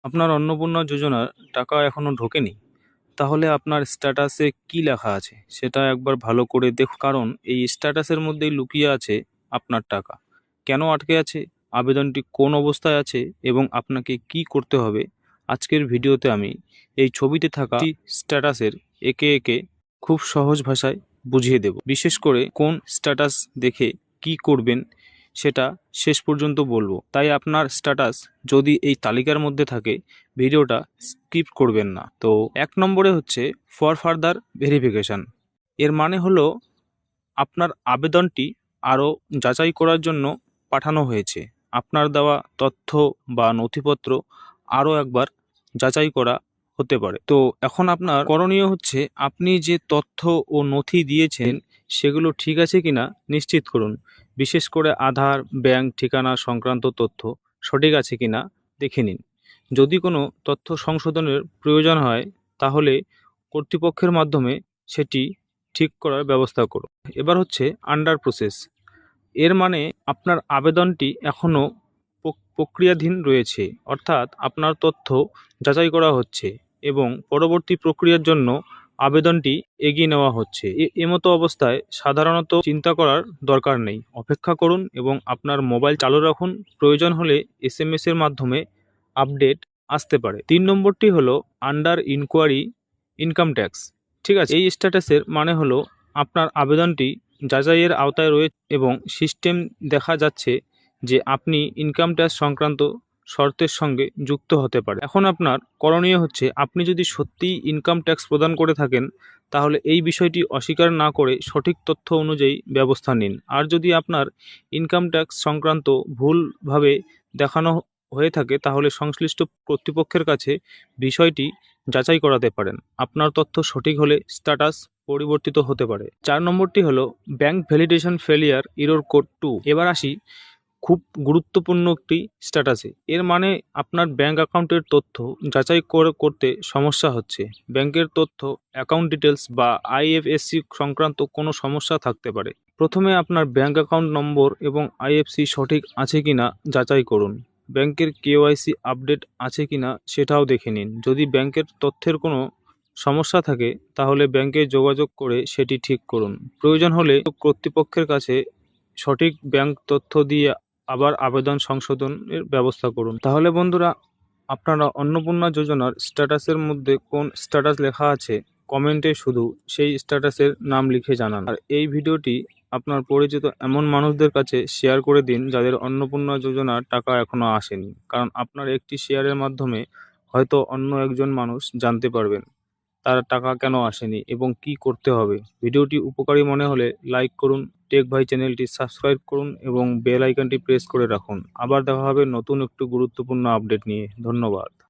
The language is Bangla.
আপনার অন্নপূর্ণা যোজনার টাকা এখনো ঢোকেনি, তাহলে আপনার স্ট্যাটাসে কি লেখা আছে সেটা একবার ভালো করে দেখুন, কারণ এই স্ট্যাটাসের মধ্যেই লুকিয়ে আছে আপনার টাকা কেন আটকে আছে, আবেদনটি কোন অবস্থায় আছে এবং আপনাকে কি করতে হবে। আজকের ভিডিওতে আমি এই ছবিতে থাকা স্ট্যাটাসের একে একে খুব সহজ ভাষায় বুঝিয়ে দেব। বিশেষ করে কোন স্ট্যাটাস দেখে কি করবেন সেটা শেষ পর্যন্ত বলবো, তাই আপনার স্ট্যাটাস যদি এই তালিকার মধ্যে থাকে ভিডিওটা স্কিপ করবেন না। তো 1 নম্বরে হচ্ছে ফর ফার্দার ভেরিফিকেশন। এর মানে হলো আপনার আবেদনটি আরও যাচাই করার জন্য পাঠানো হয়েছে। আপনার দেওয়া তথ্য বা নথিপত্র আরও একবার যাচাই করা হতে পারে। তো এখন আপনার করণীয় হচ্ছে আপনি যে তথ্য ও নথি দিয়েছেন সেগুলো ঠিক আছে কিনা নিশ্চিত করুন। বিশেষ করে আধার, ব্যাংক ঠিকানা সংক্রান্ত তথ্য সঠিক আছে কিনা দেখে নিন। যদি কোনো তথ্য সংশোধনের প্রয়োজন হয় তাহলে কর্তৃপক্ষের মাধ্যমে সেটি ঠিক করার ব্যবস্থা করুন। এবার হচ্ছে আন্ডার প্রসেস। এর মানে আপনার আবেদনটি এখনও প্রক্রিয়াধীন রয়েছে, অর্থাৎ আপনার তথ্য যাচাই করা হচ্ছে এবং পরবর্তী প্রক্রিয়ার জন্য আবেদনটি এগিয়ে নেওয়া হচ্ছে। এমতো অবস্থায় সাধারণত চিন্তা করার দরকার নেই, অপেক্ষা করুন এবং আপনার মোবাইল চালু রাখুন। প্রয়োজন হলে SMS এর মাধ্যমে আপডেট আসতে পারে। 3 নম্বরটি হলো আন্ডার ইনকোয়ারি ইনকাম ট্যাক্স। ঠিক আছে, এই স্ট্যাটাসের মানে হলো আপনার আবেদনটি যাচাইয়ের আওতায় রয়েছে এবং সিস্টেম দেখা যাচ্ছে যে আপনি ইনকাম ট্যাক্স সংক্রান্ত শর্তের সঙ্গে যুক্ত হতে পারে। এখন আপনার করণীয় হচ্ছে আপনি যদি সত্যিই ইনকাম ট্যাক্স প্রদান করে থাকেন তাহলে এই বিষয়টি অস্বীকার না করে সঠিক তথ্য অনুযায়ী ব্যবস্থা নিন। আর যদি আপনার ইনকাম ট্যাক্স সংক্রান্ত ভুলভাবে দেখানো হয়ে থাকে তাহলে সংশ্লিষ্ট কর্তৃপক্ষের কাছে বিষয়টি যাচাই করাতে পারেন। আপনার তথ্য সঠিক হলে স্ট্যাটাস পরিবর্তিত হতে পারে। 4 নম্বরটি হলো bank validation failure error code 2। এবার আসি খুব গুরুত্বপূর্ণ একটি স্ট্যাটাসে। এর মানে আপনার ব্যাংক অ্যাকাউন্টের তথ্য যাচাই করতে সমস্যা হচ্ছে। ব্যাংকের তথ্য, অ্যাকাউন্ট ডিটেলস বা IFSC সংক্রান্ত কোনো সমস্যা থাকতে পারে। প্রথমে আপনার ব্যাংক অ্যাকাউন্ট নম্বর এবং IFSC সঠিক আছে কিনা যাচাই করুন। ব্যাংকের KYC আপডেট আছে কিনা সেটাও দেখে নিন। যদি ব্যাংকের তথ্যের কোনো সমস্যা থাকে তাহলে ব্যাংকে যোগাযোগ করে সেটি ঠিক করুন। প্রয়োজন হলে কর্তৃপক্ষের কাছে সঠিক ব্যাংক তথ্য দিয়ে আবার আবেদন সংশোধনের ব্যবস্থা করুন। তাহলে বন্ধুরা, আপনারা অন্নপূর্ণা যোজনার স্ট্যাটাসের মধ্যে কোন স্ট্যাটাস লেখা আছে কমেন্টে শুধু সেই স্ট্যাটাসের নাম লিখে জানান। আর এই ভিডিওটি আপনার পরিচিত এমন মানুষদের কাছে শেয়ার করে দিন যাদের অন্নপূর্ণা যোজনার টাকা এখনো আসেনি, কারণ আপনার একটি শেয়ারের মাধ্যমে হয়তো অন্য একজন মানুষ জানতে পারবেন তার টাকা কেন আসেনি এবং কি করতে হবে। ভিডিওটি উপকারী মনে হলে লাইক করুন, টেক ভাই চ্যানেলটি সাবস্ক্রাইব করুন এবং বেল আইকনটি প্রেস করে রাখুন। আবার দেখা হবে নতুন একটু গুরুত্বপূর্ণ আপডেট নিয়ে। ধন্যবাদ।